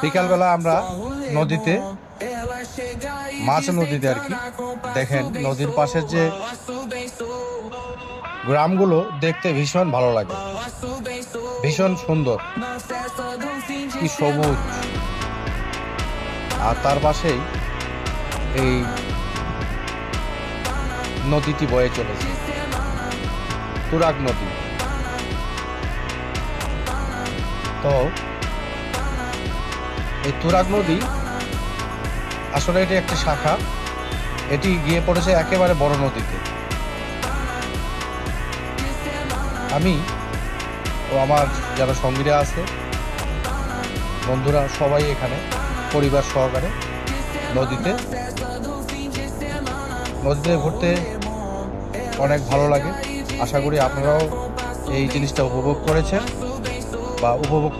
বিকালবেলা আমরা নদীতে মাছ নদীতে আর কি দেখেন নদীর পাশের যে গ্রামগুলো দেখতে ভীষণ ভালো লাগে, ভীষণ সুন্দর, কি সবুজ। আর তার পাশেই এই নদীটি বয়ে চলেছে, তুরাগ নদী। তো এই তুরাগ নদী আসলে এটি একটি শাখা, এটি গিয়ে পড়েছে একেবারে বড় নদীতে। আমি ও আমার যারা সঙ্গীরা আছে, বন্ধুরা, সবাই এখানে পরিবার সহকারে নদীতে ঘুরতে অনেক ভালো লাগে। আশা করি আপনারাও এই জিনিসটা উপভোগ করেছেন বা উপভোগ